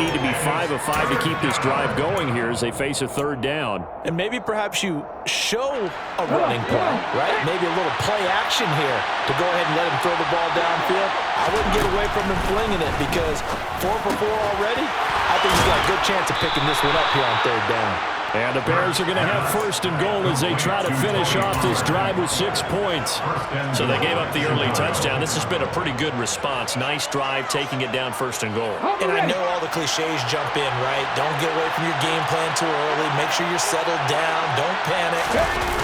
need to be 5 of 5 to keep this drive going here as they face a third down. And maybe perhaps you show a running play, right? Maybe a little play action here to go ahead and let him throw the ball downfield. I wouldn't get away from him flinging it because 4 for 4 already, I think he's got a good chance of picking this one up here on third down. And the Bears are going to have first and goal as they try to finish off this drive with 6 points. So they gave up the early touchdown. This has been a pretty good response. Nice drive, taking it down first and goal. And I know all the cliches jump in, right? Don't get away from your game plan too early. Make sure you're settled down. Don't panic.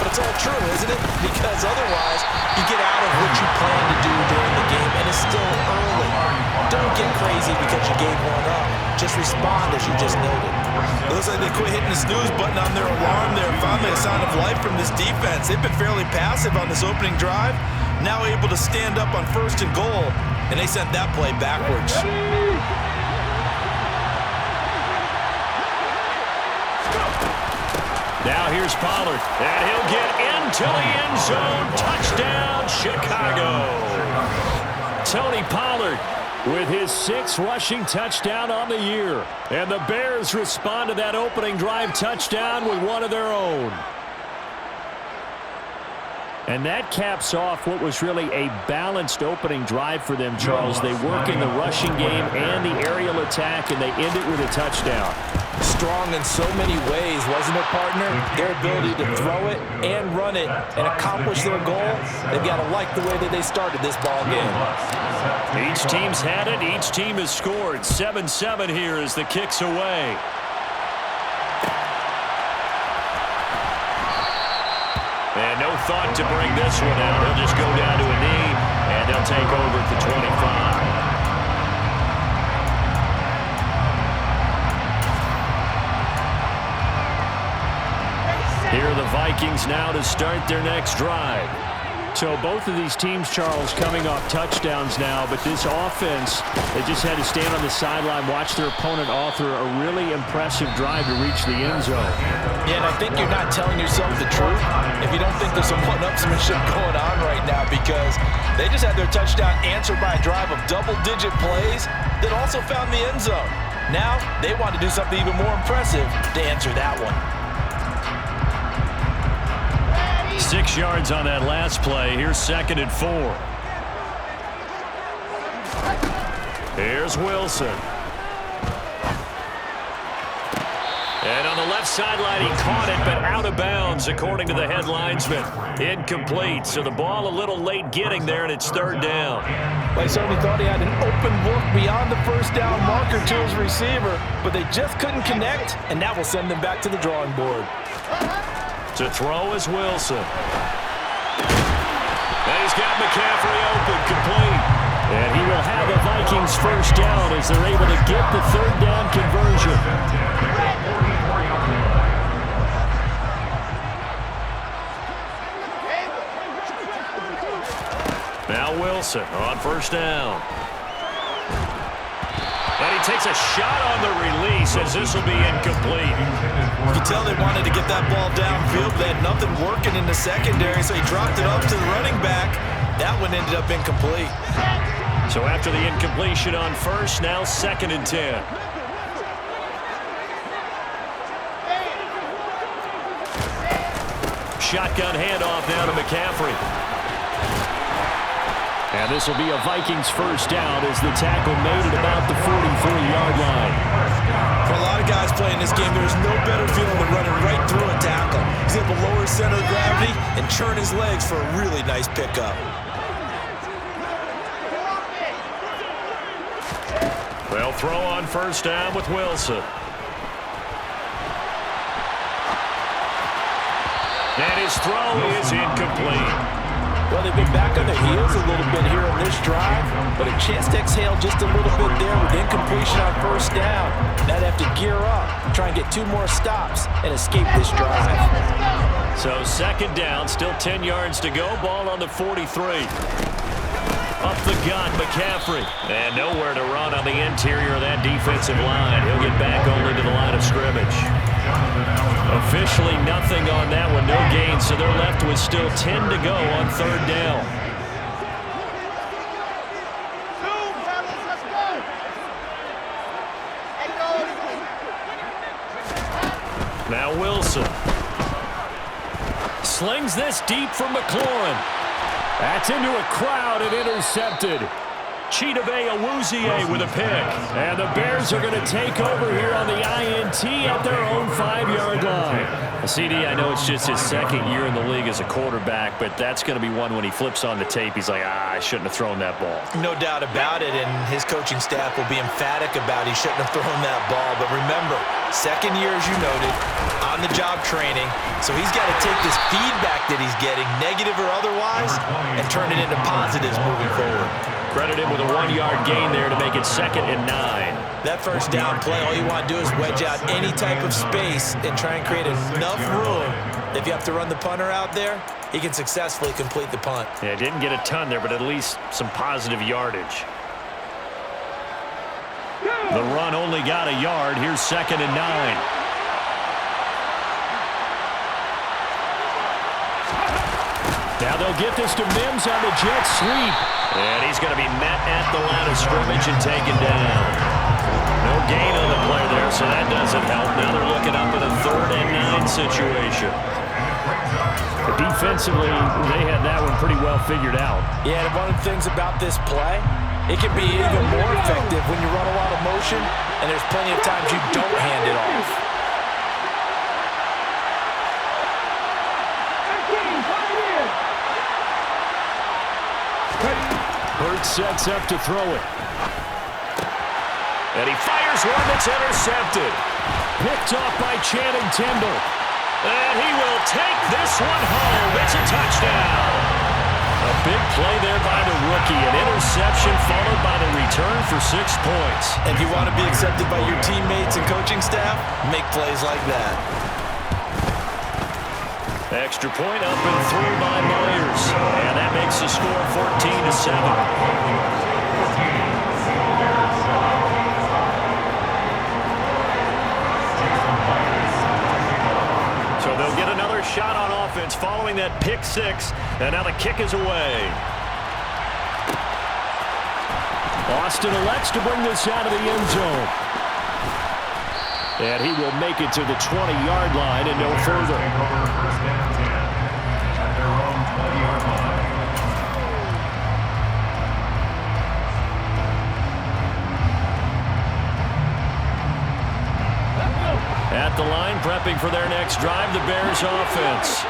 But it's all true, isn't it? Because otherwise, you get out of what you plan to do during the game, and it's still early. Don't get crazy because you gave one up. Just respond as you just noted. It looks like they quit hitting the snooze button on their alarm there. Finally a sign of life from this defense. They've been fairly passive on this opening drive. Now able to stand up on first and goal, and they sent that play backwards. Now here's Pollard, and he'll get into the end zone. Touchdown, Chicago. Tony Pollard with his 6th rushing touchdown on the year. And the Bears respond to that opening drive touchdown with one of their own. And that caps off what was really a balanced opening drive for them, Charles. They work in the rushing game and the aerial attack, and they end it with a touchdown. Strong in so many ways, wasn't it, partner? Their ability to throw it and run it and accomplish their goal, they've got to like the way that they started this ball game. Each team's had it. Each team has scored. 7-7 here as the kick's away. And no thought to bring this one out. He'll just go down to a knee, and they'll take over at the 25. Here are the Vikings now to start their next drive. So both of these teams, Charles, coming off touchdowns now, but this offense, they just had to stand on the sideline, watch their opponent author a really impressive drive to reach the end zone. Yeah, and I think you're not telling yourself the truth if you don't think there's some one-upsmanship going on right now, because they just had their touchdown answered by a drive of double-digit plays that also found the end zone. Now they want to do something even more impressive to answer that one. 6 yards on that last play. Here's 2nd and 4. Here's Wilson. And on the left sideline, he caught it, but out of bounds, according to the head linesman. Incomplete, so the ball a little late getting there, and it's 3rd down. Well, he certainly thought he had an open look beyond the first down marker to his receiver, but they just couldn't connect, and that will send them back to the drawing board. To throw is Wilson. And he's got McCaffrey open, complete. And he will have a Vikings first down as they're able to get the 3rd down conversion. Now Wilson on first down. And he takes a shot on the release as this will be incomplete. You can tell they wanted to get that ball downfield. They had nothing working in the secondary, so he dropped it up to the running back. That one ended up incomplete. So after the incompletion on first, now 2nd and 10. Shotgun handoff now to McCaffrey. And this will be a Vikings first down as the tackle made at about the 43-yard line. For a lot of guys playing this game, there's no better feeling than running right through a tackle. He's able to lower his center of gravity and churn his legs for a really nice pickup. They'll throw on first down with Wilson. And his throw is incomplete. Well, they've been back on their heels a little bit here on this drive, but a chance to exhale just a little bit there with incompletion on first down. Now they have to gear up, try and get 2 more stops, and escape this drive. So 2nd down, still 10 yards to go. Ball on the 43. Up the gun, McCaffrey. And nowhere to run on the interior of that defensive line. He'll get back only to the line of scrimmage. Officially nothing on that one, no gain, so they're left with still 10 to go on 3rd down. Now Wilson. Slings this deep from McLaurin. That's into a crowd and intercepted. Chidobe Awuzie with a pick. And the Bears are going to take over here on the INT at their own 5-yard line. CD, I know it's just his second year in the league as a quarterback, but that's going to be one when he flips on the tape. He's like, I shouldn't have thrown that ball. No doubt about it, and his coaching staff will be emphatic about he shouldn't have thrown that ball. But remember, second year, as you noted, on-the-job training, so he's got to take this feedback that he's getting, negative or otherwise, and turn it into positives moving forward. Credit him with a 1-yard gain there to make it 2nd and 9. That first down play, all you want to do is wedge out any type of space and try and create enough room. If you have to run the punter out there, he can successfully complete the punt. Yeah, didn't get a ton there, but at least some positive yardage. The run only got a yard. Here's 2nd and 9. Now they'll get this to Mims on the jet sweep. And he's going to be met at the line of scrimmage and taken down. No gain on the play there, so that doesn't help. Now they're looking up in a 3rd and 9 situation. Defensively, they had that one pretty well figured out. Yeah, and one of the things about this play, it can be even more effective when you run a lot of motion, and there's plenty of times you don't hand it off. Hurts sets up to throw it. And he fires one that's intercepted. Picked off by Channing Tindall. And he will take this one home. It's a touchdown. A big play there by the rookie. An interception followed by the return for 6 points. If you want to be accepted by your teammates and coaching staff, make plays like that. Extra point up and through by Myers. And that makes the score 14-7. So they'll get another shot on offense following that pick 6. And now the kick is away. Austin elects to bring this out of the end zone. And he will make it to the 20-yard line and no further. At the line, prepping for their next drive, the Bears offense.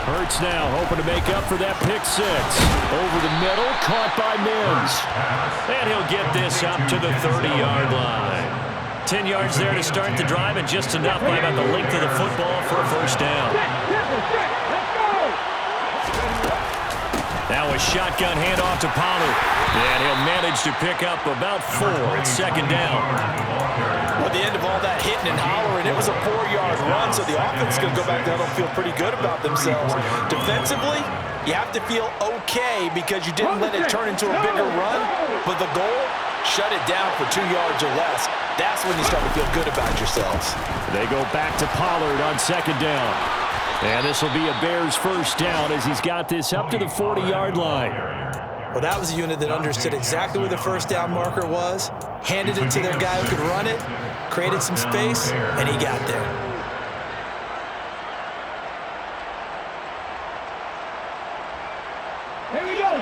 Hurts now, hoping to make up for that pick 6. Over the middle, caught by Mims. And he'll get this up to the 30-yard line. 10 yards there to start the drive, and just enough by about the length of the football for a first down. Now a shotgun handoff to Pollard. And he'll manage to pick up about 4. It's 2nd down. Well, at the end of all that hitting and hollering, it was a 4-yard run, so the offense is going to go back down and feel pretty good about themselves. Defensively, you have to feel okay because you didn't let it turn into a bigger run, but the goal, shut it down for 2 yards or less. That's when you start to feel good about yourselves. They go back to Pollard on 2nd down. And this will be a Bears first down as he's got this up to the 40-yard line. Well, that was a unit that understood exactly where the first down marker was, handed it to their guy who could run it, created some space, and he got there. Here we go,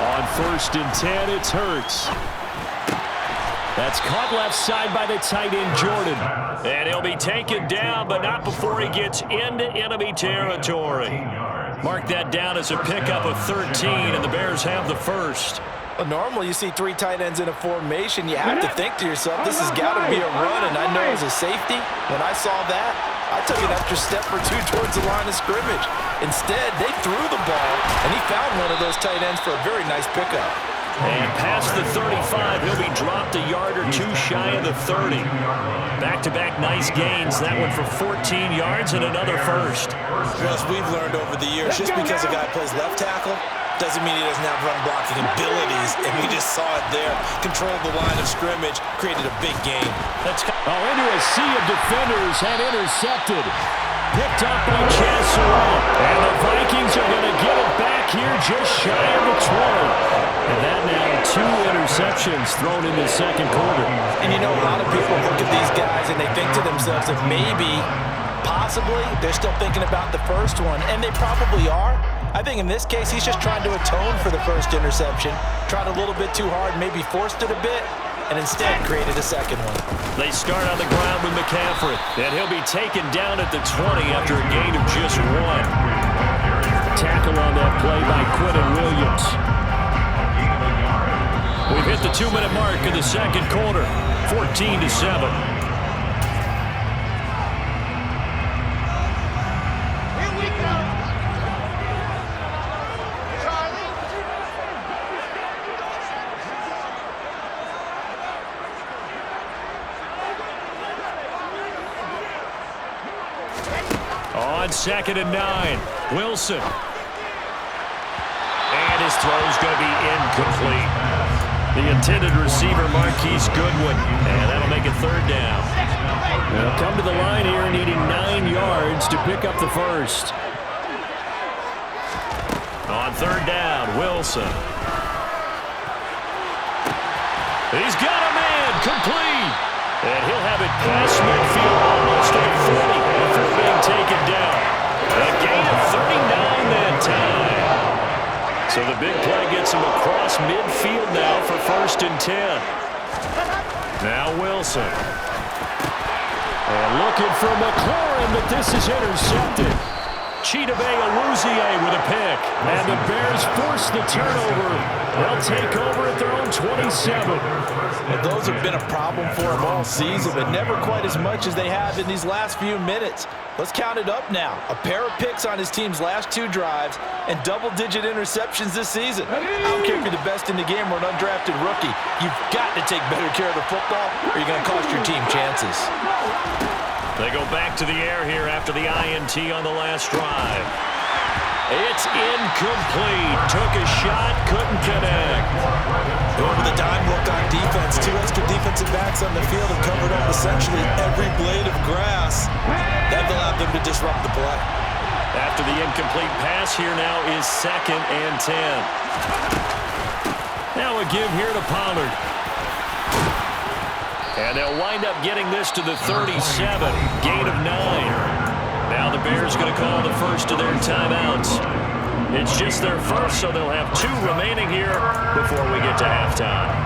On 1st and 10, it's Hurts. That's caught left side by the tight end, Jordan. And he'll be taken down, but not before he gets into enemy territory. Mark that down as a pickup of 13, and the Bears have the first. Well, normally you see 3 tight ends in a formation. You have to think to yourself, this has got to be a run, and I know as a safety, when I saw that, I took an extra step or 2 towards the line of scrimmage. Instead, they threw the ball, and he found one of those tight ends for a very nice pickup. And past the 35, he'll be dropped a yard or 2 shy of the 30. Back-to-back nice gains. That one for 14 yards and another first. Well, as we've learned over the years, just because a guy plays left tackle doesn't mean he doesn't have run-blocking abilities, and we just saw it there. Controlled the line of scrimmage, created a big gain. Into a sea of defenders and intercepted. Picked up by Chaz Surratt. And the Vikings are going to get it back here just shy of the 20. And that now 2 interceptions thrown in the second quarter. And you know, a lot of people look at these guys and they think to themselves that maybe, possibly, they're still thinking about the first one, and they probably are. I think in this case, he's just trying to atone for the first interception, tried a little bit too hard, maybe forced it a bit, and instead created a second one. They start on the ground with McCaffrey, and he'll be taken down at the 20 after a gain of just 1. Tackle on that play by Quinton Williams. We've hit the 2-minute mark in the second quarter, 14-7. On 2nd and 9, Wilson. And his throw's going to be incomplete. The intended receiver, Marquise Goodwin. And that'll make it 3rd down. They'll come to the line here needing 9 yards to pick up the first. On 3rd down, Wilson. He's got a man, complete. And he'll have it past midfield almost to the 40 before being taken down. A gain of 39 that time. So the big play gets him across midfield now for 1st and 10. Now Wilson. And looking for McLaurin, but this is intercepted. Chidobe Awuzie with a pick. And the Bears force the turnover. They'll take over at their own 27. Well, those have been a problem for him all season, but never quite as much as they have in these last few minutes. Let's count it up now. A pair of picks on his team's last 2 drives and double-digit interceptions this season. I don't care if you're the best in the game or an undrafted rookie. You've got to take better care of the football or you're going to cost your team chances. They go back to the air here after the INT on the last drive. It's incomplete. Took a shot, couldn't connect. Going with a dime look on defense. 2 extra defensive backs on the field and covered up essentially every blade of grass. That allowed them to disrupt the play. After the incomplete pass, here now is 2nd and 10. Now a give here to Pollard. And they'll wind up getting this to the 37. Gain of 9. Now the Bears going to call the first of their timeouts. It's just their first, so they'll have 2 remaining here before we get to halftime.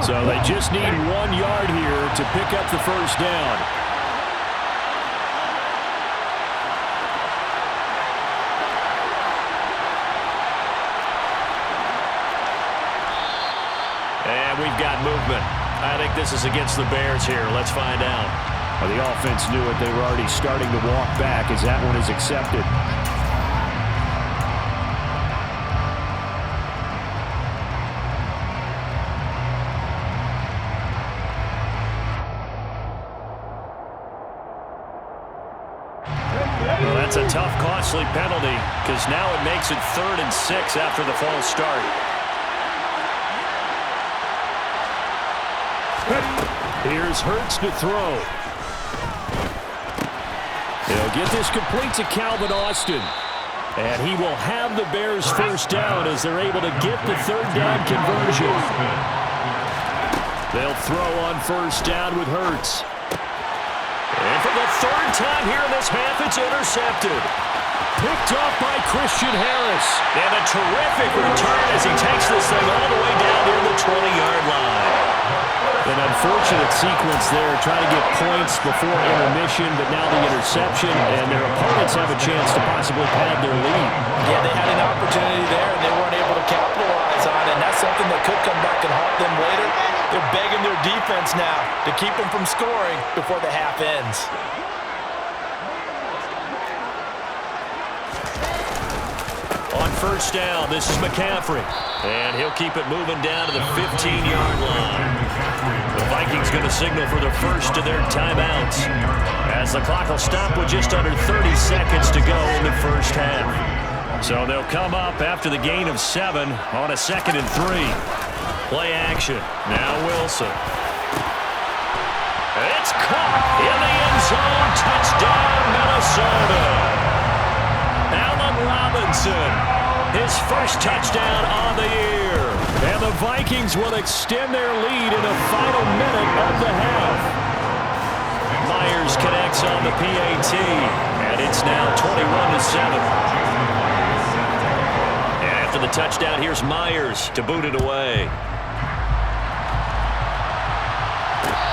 So they just need 1 yard here to pick up the first down. And we've got movement. I think this is against the Bears here. Let's find out. Well, the offense knew it. They were already starting to walk back as that one is accepted. Well, that's a tough, costly penalty because now it makes it 3rd and 6 after the false start. Here's Hurts to throw. He'll get this complete to Calvin Austin. And he will have the Bears first down as they're able to get the 3rd down conversion. They'll throw on first down with Hurts. And for the 3rd time here in this half, it's intercepted. Picked off by Christian Harris. And a terrific return as he takes this thing all the way down near the 20-yard line. An unfortunate sequence there, trying to get points before intermission, but now the interception, and their opponents have a chance to possibly pad their lead. Yeah, they had an opportunity there, and they weren't able to capitalize on it, and that's something that could come back and haunt them later. They're begging their defense now to keep them from scoring before the half ends. On first down, this is McCaffrey. And he'll keep it moving down to the 15-yard line. The Vikings going to signal for the first of their timeouts as the clock will stop with just under 30 seconds to go in the first half. So they'll come up after the gain of 7 on a 2nd and 3. Play action. Now Wilson. It's caught in the end zone. Touchdown, Minnesota. Allen Robinson, his first touchdown on the year. And the Vikings will extend their lead in the final minute of the half. Myers connects on the PAT, and it's now 21-7. And after the touchdown, here's Myers to boot it away.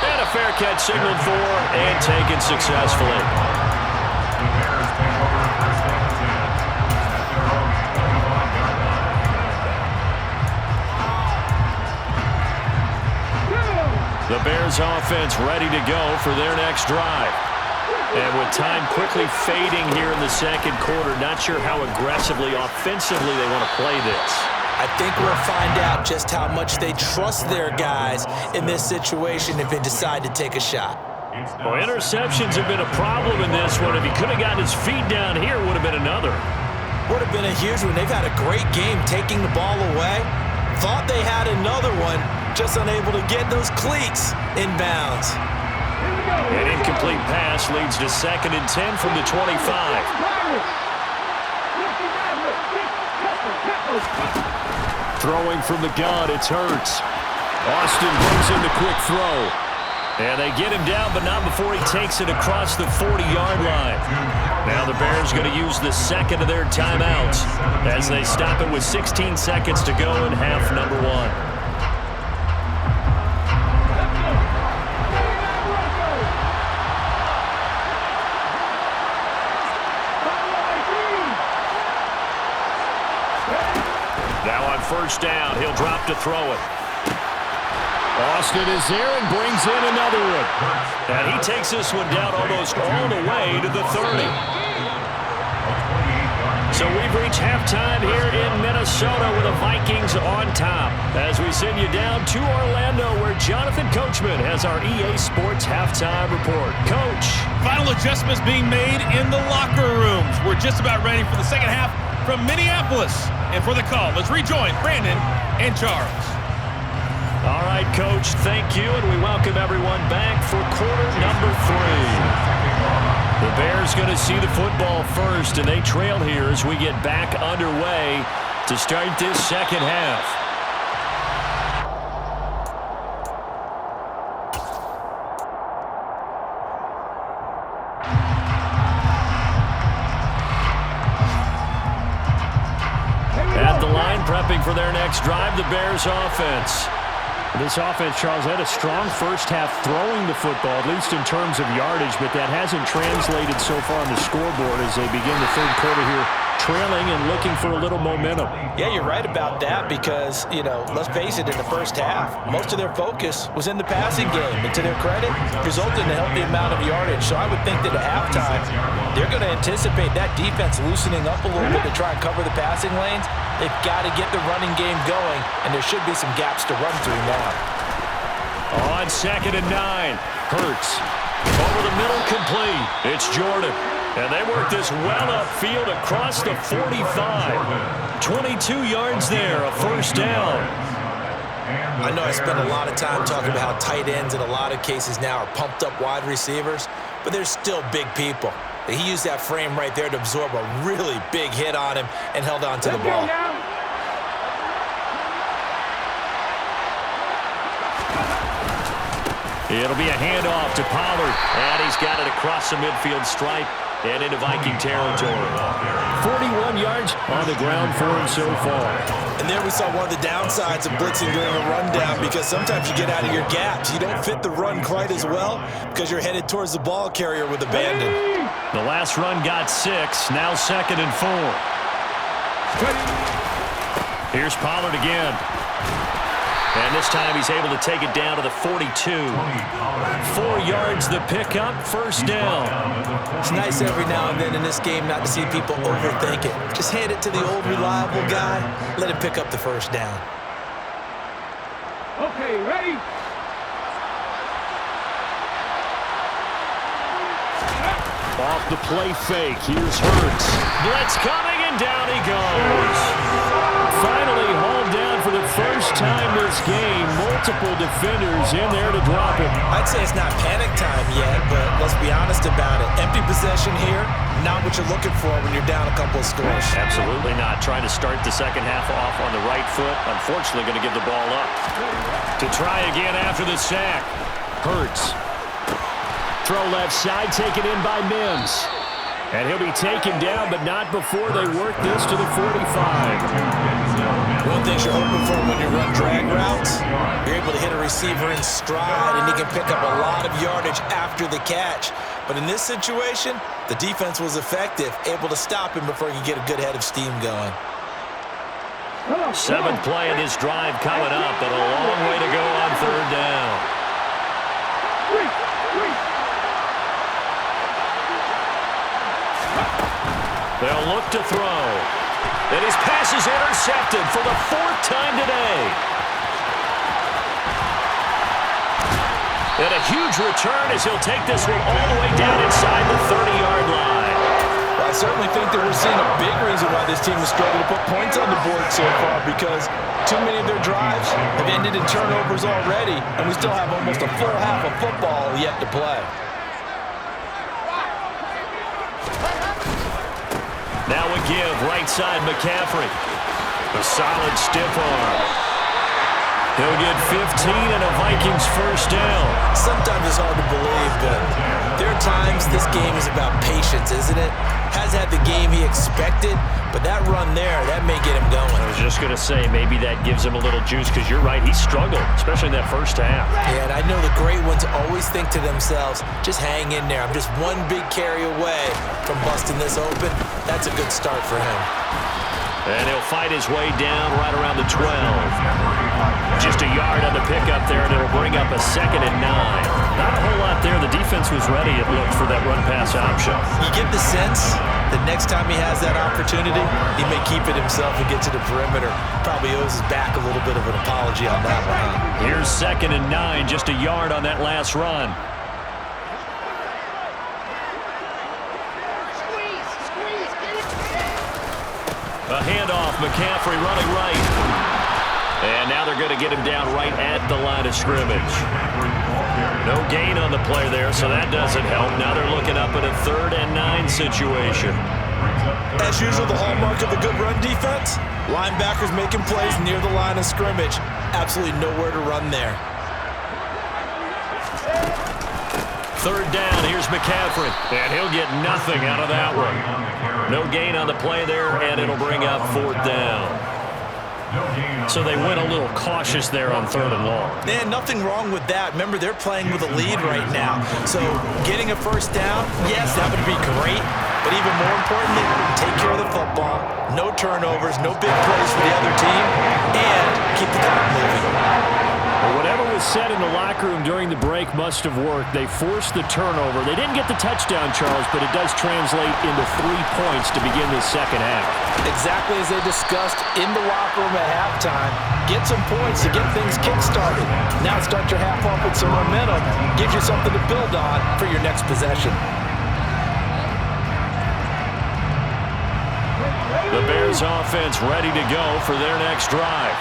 And a fair catch signaled for and taken successfully. The Bears offense ready to go for their next drive. And with time quickly fading here in the second quarter, not sure how aggressively, offensively they want to play this. I think we'll find out just how much they trust their guys in this situation if they decide to take a shot. Well, interceptions have been a problem in this one. If he could have gotten his feet down here, it would have been another. Would have been a huge one. They've had a great game taking the ball away. Thought they had another one, just unable to get those cleats inbounds. An incomplete pass leads to 2nd and 10 from the 25. Throwing from the gun, it's Hurts. Austin brings in the quick throw. And they get him down, but not before he takes it across the 40-yard line. Now the Bears going to use the second of their timeouts as they stop it with 16 seconds to go in half number 1. Now on first down, he'll drop to throw it. Austin is there and brings in another one. And he takes this one down almost all the way to the 30. So we've reached halftime here in Minnesota with the Vikings on top. As we send you down to Orlando where Jonathan Coachman has our EA Sports halftime report. Coach. Final adjustments being made in the locker rooms. We're just about ready for the second half from Minneapolis. And for the call, let's rejoin Brandon and Charles. All right, Coach, thank you, and we welcome everyone back for quarter number 3. The Bears going to see the football first, and they trail here as we get back underway to start this second half. At the line, prepping for their next drive, the Bears offense. This offense, Charles, had a strong first half throwing the football, at least in terms of yardage, but that hasn't translated so far on the scoreboard as they begin the third quarter here, trailing and looking for a little momentum. Yeah, you're right about that because, let's face it, in the first half, most of their focus was in the passing game. And to their credit, resulted in a healthy amount of yardage. So I would think that at halftime, they're going to anticipate that defense loosening up a little bit to try and cover the passing lanes. They've got to get the running game going, and there should be some gaps to run through now. On 2nd and 9, Hurts. Over the middle, complete. It's Jordan. And they work this well upfield across the 45. 22 yards there, a first down. I know I spent a lot of time talking about how tight ends in a lot of cases now are pumped up wide receivers, but they're still big people. He used that frame right there to absorb a really big hit on him and held on to the ball. It'll be a handoff to Pollard, and he's got it across the midfield stripe and into Viking territory. 41 yards on the ground for him so far. And there we saw one of the downsides of blitzing during a rundown because sometimes you get out of your gaps. You don't fit the run quite as well because you're headed towards the ball carrier with abandon. The last run got 6, now 2nd and 4. Here's Pollard again. And this time he's able to take it down to the 42. 4 yards the pickup, first down. It's nice every now and then in this game not to see people overthink it. Just hand it to the old reliable guy. Let him pick up the first down. Okay, ready? Off the play fake, here's Hurts. Blitz coming, and And down he goes. Finally hauled down for the first time this game. Multiple defenders in there to drop him. I'd say it's not panic time yet, but let's be honest about it. Empty possession here, not what you're looking for when you're down a couple of scores. Absolutely not. Trying to start the second half off on the right foot. Unfortunately, going to give the ball up. To try again after the sack. Hurts. Throw left side, taken in by Mims. And he'll be taken down, but not before they work this to the 45. One thing you're hoping for when you run drag routes, you're able to hit a receiver in stride, and he can pick up a lot of yardage after the catch. But in this situation, the defense was effective, able to stop him before he could get a good head of steam going. 7th play of this drive coming up, but a long way to go on 3rd down. They'll look to throw. And his pass is intercepted for the 4th time today. And a huge return as he'll take this one all the way down inside the 30-yard line. Well, I certainly think that we're seeing a big reason why this team has struggled to put points on the board so far, because too many of their drives have ended in turnovers already, and we still have almost a full half of football yet to play. Now a give, right side McCaffrey. A solid stiff arm. He'll get 15 and a Vikings first down. Sometimes it's hard to believe, but there are times this game is about patience, isn't it? Has had the game he expected, but that run there, that may get him going. I was just going to say, maybe that gives him a little juice, because you're right, he struggled, especially in that first half. Yeah, and I know the great ones always think to themselves, just hang in there. I'm just one big carry away from busting this open. That's a good start for him. And he'll fight his way down right around the 12. Just a yard on the pickup there, and it'll bring up a 2nd and 9. Not a whole lot there. The defense was ready, it looked, for that run-pass option. You get the sense that next time he has that opportunity, he may keep it himself and get to the perimeter. Probably owes his back a little bit of an apology on that one. Here's 2nd and 9, just a yard on that last run. A handoff, McCaffrey running right. And now they're going to get him down right at the line of scrimmage. No gain on the play there, so that doesn't help. Now they're looking up at a 3rd and 9 situation. As usual, the hallmark of a good run defense, linebackers making plays near the line of scrimmage. Absolutely nowhere to run there. 3rd down, here's McCaffrey. And he'll get nothing out of that one. No gain on the play there, and it'll bring up 4th down. So they went a little cautious there on 3rd and long. Man, nothing wrong with that. Remember, they're playing with a lead right now. So getting a first down, yes, that would be great. But even more importantly, take care of the football. No turnovers, no big plays for the other team, and keep the clock moving. Well, whatever was said in the locker room during the break must have worked. They forced the turnover. They didn't get the touchdown, Charles, but it does translate into 3 points to begin this second half. Exactly as they discussed in the locker room at halftime. Get some points to get things kick-started. Now start your half off with some momentum. Gives you something to build on for your next possession. The Bears offense ready to go for their next drive.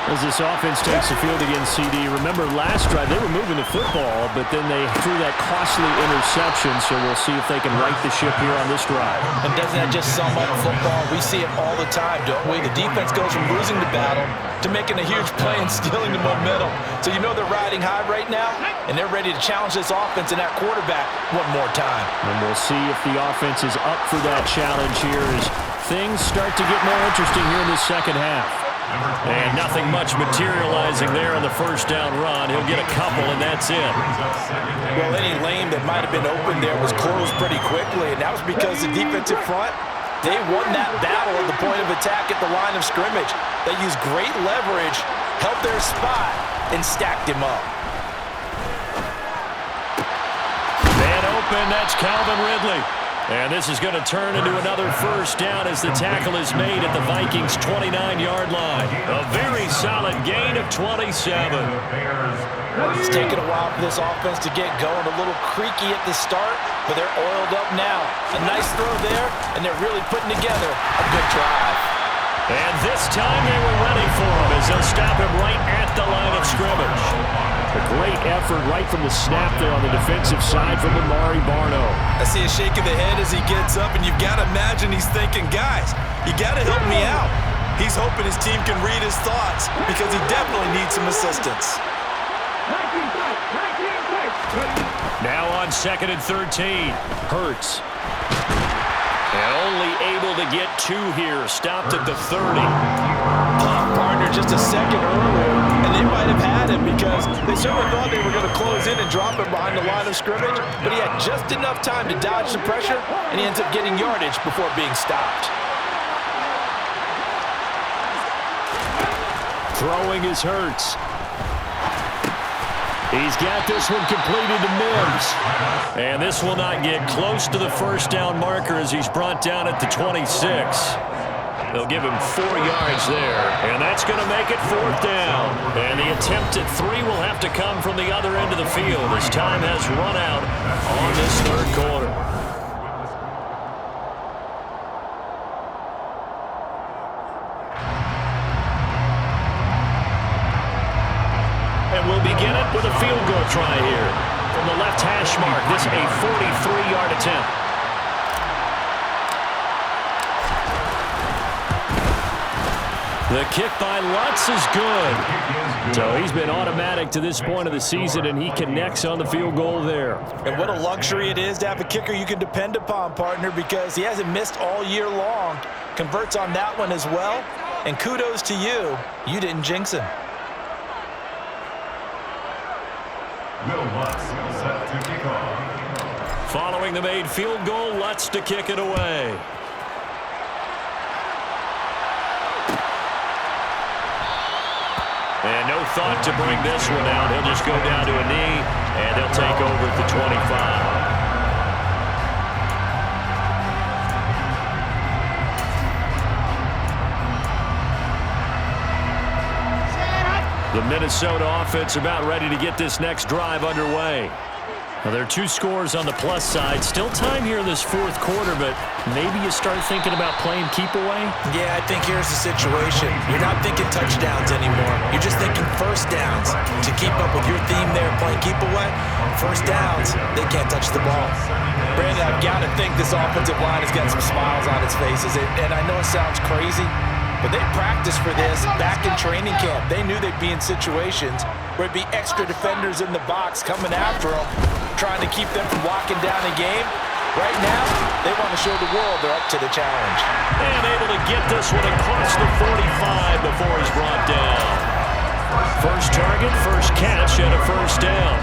As this offense takes the field against CD, remember last drive they were moving the football, but then they threw that costly interception, so we'll see if they can right the ship here on this drive. And doesn't that just sum up football? We see it all the time, don't we? The defense goes from losing the battle to making a huge play and stealing the momentum. So you know they're riding high right now, and they're ready to challenge this offense and that quarterback one more time. And we'll see if the offense is up for that challenge here as things start to get more interesting here in the second half. And nothing much materializing there on the first down run. He'll get a couple, and that's it. Well, any lane that might have been open there was closed pretty quickly, and that was because the defensive front, they won that battle at the point of attack at the line of scrimmage. They used great leverage, held their spot, and stacked him up. Man open, that's Calvin Ridley. And this is going to turn into another first down as the tackle is made at the Vikings' 29-yard line. A very solid gain of 27. It's taken a while for this offense to get going. A little creaky at the start. but they're oiled up now. A nice throw there, and they're really putting together a good drive. And this time they were ready for him as they'll stop him right at the line of scrimmage. A great effort right from the snap there on the defensive side from Amari Barno. I see a shake of the head as he gets up, and you've got to imagine he's thinking, guys, you got to help me out. He's hoping his team can read his thoughts because he definitely needs some assistance. Now on 2nd and 13. Hurts. And only able to get 2 here. Stopped at the 30. Partner just a second earlier, and they might have had him because they certainly thought they were going to close in and drop him behind the line of scrimmage, but he had just enough time to dodge the pressure, and he ends up getting yardage before being stopped. Throwing is Hurts. He's got this one completed to Mims. And this will not get close to the first down marker as he's brought down at the 26. They'll give him 4 yards there, and that's going to make it 4th down. And the attempt at 3 will have to come from the other end of the field as time has run out on this 3rd quarter. And we'll begin it with a field goal try here. From the left hash mark, this a 43-yard attempt. The kick by Lutz is good. So he's been automatic to this point of the season, and he connects on the field goal there. And what a luxury it is to have a kicker you can depend upon, partner, because he hasn't missed all year long. Converts on that one as well. And kudos to you. You didn't jinx him. Following the made field goal, Lutz to kick it away. And no thought to bring this one out. He'll just go down to a knee, and they'll take over at the 25. The Minnesota offense about ready to get this next drive underway. Now, there are 2 scores on the plus side. Still time here in this 4th quarter, but maybe you start thinking about playing keep away? Yeah, I think here's the situation. You're not thinking touchdowns anymore. You're just thinking first downs. To keep up with your theme there, playing keep away, first downs, they can't touch the ball. Brandon, I've got to think this offensive line has got some smiles on its faces. And I know it sounds crazy, but they practiced for this back in training camp. They knew they'd be in situations where it'd be extra defenders in the box coming after them, trying to keep them from locking down a game. Right now, they want to show the world they're up to the challenge. And able to get this one across the 45 before he's brought down. First target, first catch, and a first down.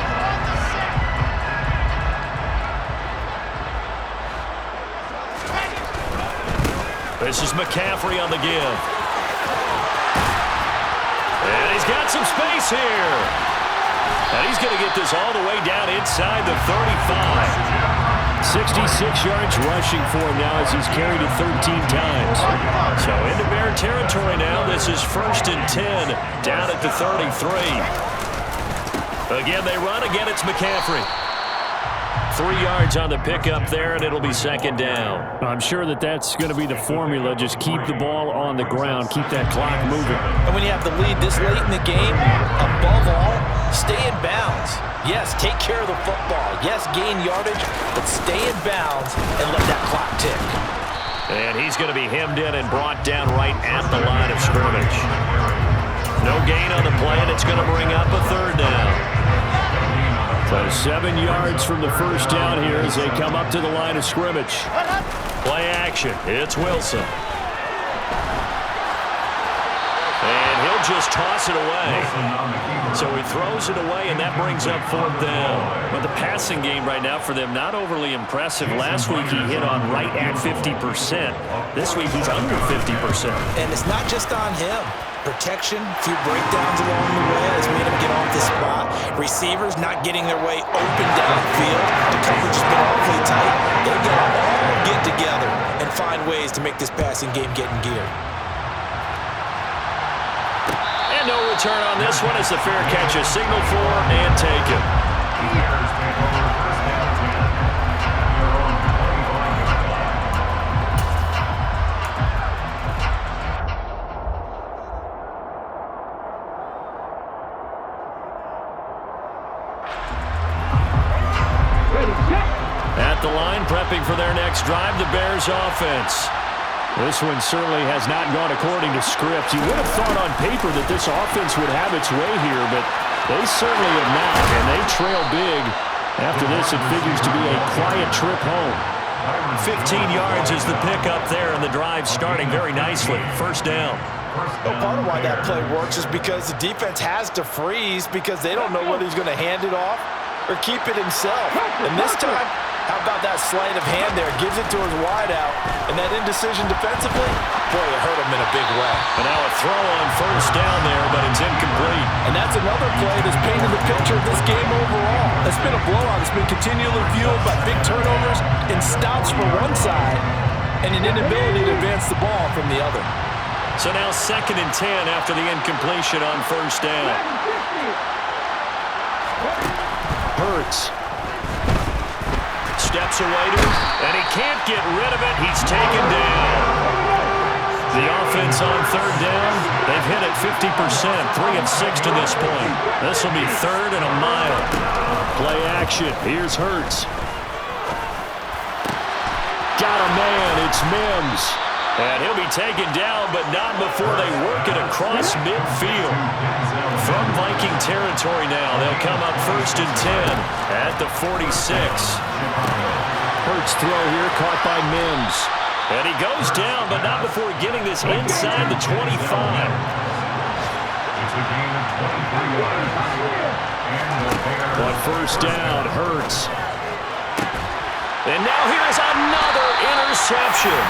This is McCaffrey on the give. And he's got some space here. And he's going to get this all the way down inside the 35. 66 yards rushing for him now as he's carried it 13 times. So into Bear territory now. This is 1st and 10 down at the 33. Again, they run. Again, it's McCaffrey. 3 yards on the pickup there, and it'll be 2nd down. I'm sure that's going to be the formula. Just keep the ball on the ground. Keep that clock moving. And when you have the lead this late in the game, above all, stay in bounds. Yes, take care of the football. Yes, gain yardage, but stay in bounds and let that clock tick. And he's going to be hemmed in and brought down right at the line of scrimmage. No gain on the play, and it's going to bring up a 3rd down. So 7 yards from the first down here as they come up to the line of scrimmage. Play action. It's Wilson. And he'll just toss it away. So he throws it away, and that brings up 4th down. But the passing game right now for them, not overly impressive. Last week he hit on right at 50%. This week he's under 50%. And it's not just on him. Protection, a few breakdowns along the way has made him get off the spot. Receivers not getting their way open downfield. The coverage has been awfully tight. They've got to all get together and find ways to make this passing game get in gear. And no return on this one as the fair catch is signaled for and taken. drive the Bears offense. This one certainly has not gone according to script. You would have thought on paper that this offense would have its way here, but they certainly have not, and they trail big. After this, it figures to be a quiet trip home. 15 yards is the pickup there, and the drive starting very nicely. First down. Well, part of why that play works is because the defense has to freeze because they don't know whether he's going to hand it off or keep it himself. And this time, how about that sleight of hand there? Gives it to his wideout. And that indecision defensively, boy, it hurt him in a big way. And now a throw on first down there, but it's incomplete. And that's another play that's painted the picture of this game overall. It's been a blowout. It's been continually fueled by big turnovers and stops from one side and an inability to advance the ball from the other. So now 2nd and 10 after the incompletion on first down. Hurts. Steps away to it, and he can't get rid of it. He's taken down. The offense on 3rd down, they've hit it 50%, 3 of 6 to this point. This will be 3rd and a mile. Play action. Here's Hurts. Got a man. It's Mims. And he'll be taken down, but not before they work it across midfield. From Viking territory now, they'll come up 1st and 10 at the 46. Hurts throw here, caught by Mims. And he goes down, but not before getting this inside the 25. On first down, Hurts. And now here's another interception.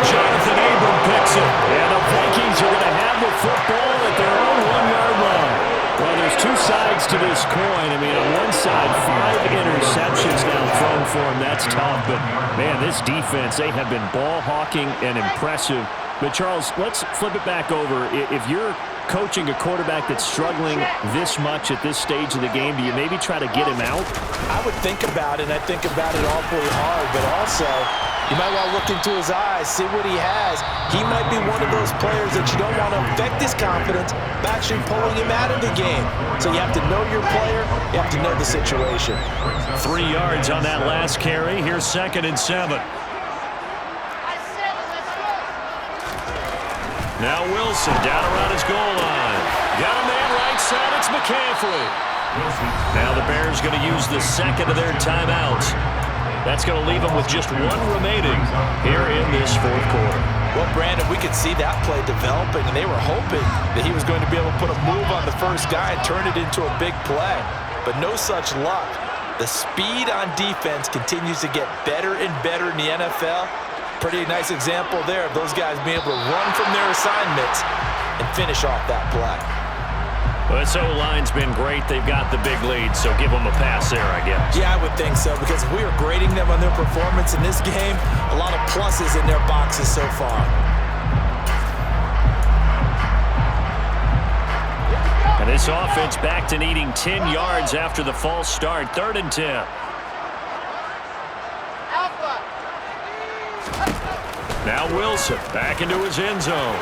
Jonathan Abram picks it. And the Vikings are going to have the football at their own 1-yard line. Well, there's 2 sides to this coin. I mean, on one side, 5 interceptions now thrown for him. That's tough. But, man, this defense, they have been ball hawking and impressive. But, Charles, let's flip it back over. If you're coaching a quarterback that's struggling this much at this stage of the game, do you maybe try to get him out? I would think about it, and I think about it awfully hard, but also you might want to look into his eyes, see what he has. He might be one of those players that you don't want to affect his confidence by actually pulling him out of the game. So you have to know your player, you have to know the situation. 3 yards on that last carry. Here's 2nd and 7. Now Wilson down around his goal line. Got a man right side. It's McCaffrey. Now the Bears going to use the 2nd of their timeouts. That's going to leave them with just 1 remaining here in this 4th quarter. Well, Brandon, we could see that play developing, and they were hoping that he was going to be able to put a move on the first guy and turn it into a big play. But no such luck. The speed on defense continues to get better and better in the NFL. Pretty nice example there of those guys being able to run from their assignments and finish off that play. Well, this O-line's been great. They've got the big lead, so give them a pass there, I guess. Yeah, I would think so, because if we were grading them on their performance in this game, a lot of pluses in their boxes so far. And this offense back to needing 10 yards after the false start. 3rd and 10. Now Wilson back into his end zone.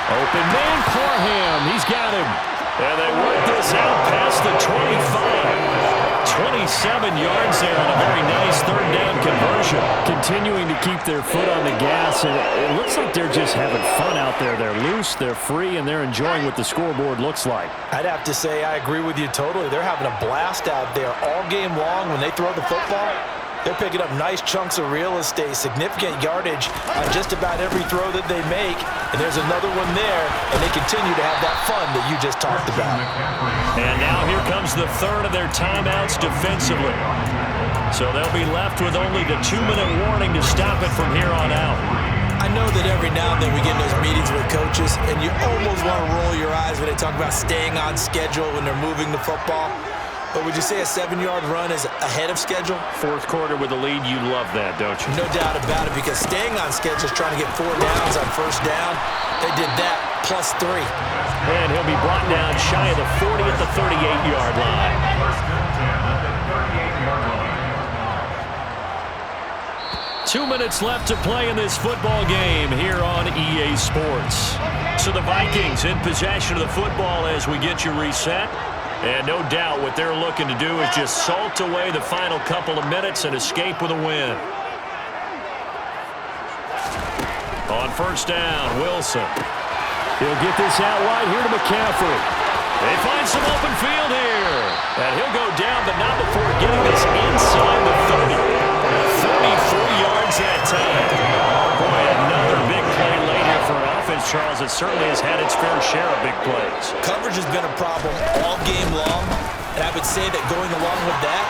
Open man, Parham. He's got him. And they work this out past the 25. 27 yards there on a very nice 3rd down conversion. Continuing to keep their foot on the gas, and it looks like they're just having fun out there. They're loose, they're free, and they're enjoying what the scoreboard looks like. I'd have to say I agree with you totally. They're having a blast out there all game long when they throw the football. They're picking up nice chunks of real estate, significant yardage on just about every throw that they make. And there's another one there, and they continue to have that fun that you just talked about. And now here comes the 3rd of their timeouts defensively. So they'll be left with only the 2-minute warning to stop it from here on out. I know that every now and then we get in those meetings with coaches, and you almost want to roll your eyes when they talk about staying on schedule when they're moving the football. But would you say a 7-yard run is ahead of schedule? 4th quarter with a lead, you love that, don't you? No doubt about it, because staying on schedule is trying to get 4 downs on first down. They did that plus 3. And he'll be brought down shy of the 40 at the 38-yard line. 2 minutes left to play in this football game here on EA Sports. So the Vikings in possession of the football as we get you reset. And no doubt what they're looking to do is just salt away the final couple of minutes and escape with a win. On first down, Wilson. He'll get this out wide here to McCaffrey. They find some open field here. And he'll go down, but not before getting this inside the 30. 34 yards that time. Boy, another big play late here for offense, Charles. It certainly has had its fair share of big plays. Coverage has been a problem all game long, and I would say that going along with that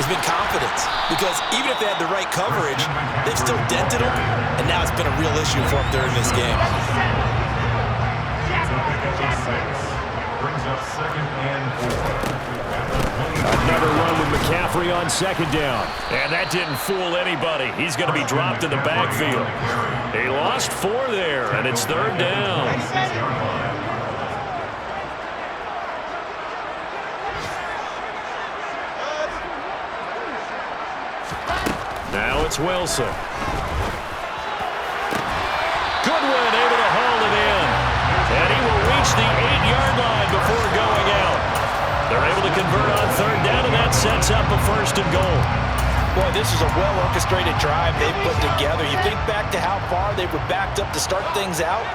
has been confidence. Because even if they had the right coverage, they've still dented them, and now it's been a real issue for them during this game. Brings up 2nd and 4. Another run with McCaffrey on second down. And that didn't fool anybody. He's going to be dropped in the backfield. He lost 4 there, and it's 3rd down. Now it's Wilson. Goodwin able to haul it in. And he will reach the 8-yard line before going out. They're able to convert on 3rd down, and that sets up a 1st and goal. Boy, this is a well-orchestrated drive they've put together. You think back to how far they were backed up to start things out,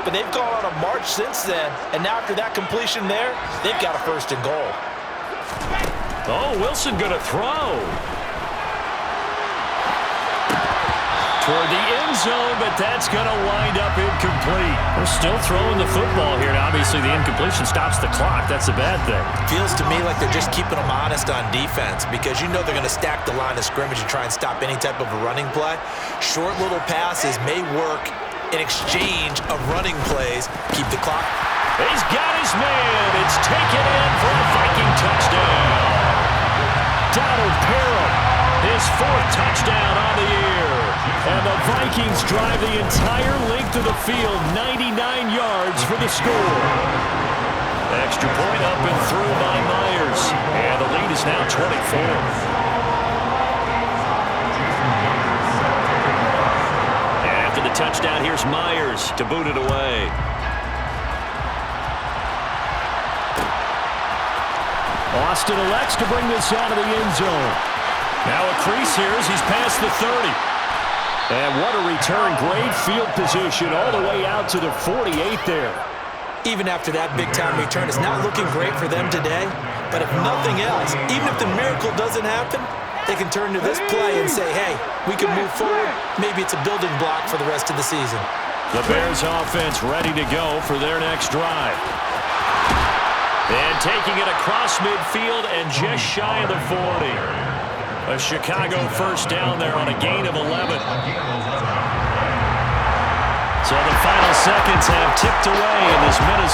but they've gone on a march since then, and now after that completion there, they've got a 1st and goal. Oh, Wilson going to throw. Toward the end zone, but that's going to wind up incomplete. We're still throwing the football here. Now, obviously, the incompletion stops the clock. That's a bad thing. Feels to me like they're just keeping them honest on defense because you know they're going to stack the line of scrimmage and try and stop any type of a running play. Short little passes may work in exchange of running plays. Keep the clock. He's got his man. It's taken in for a Viking touchdown. Donald Parham, his 4th touchdown on the year. And the Vikings drive the entire length of the field, 99 yards for the score. Extra point up and through by Myers. And the lead is now 24. And after the touchdown, here's Myers to boot it away. Austin elects to bring this out of the end zone. Now a crease here as he's past the 30. And what a return. Great field position all the way out to the 48 there. Even after that big-time return, it's not looking great for them today. But if nothing else, even if the miracle doesn't happen, they can turn to this play and say, hey, we can move forward. Maybe it's a building block for the rest of the season. The Bears offense ready to go for their next drive. And taking it across midfield and just shy of the 40. A Chicago 1st down there on a gain of 11. So the final seconds have ticked away in this Minnesota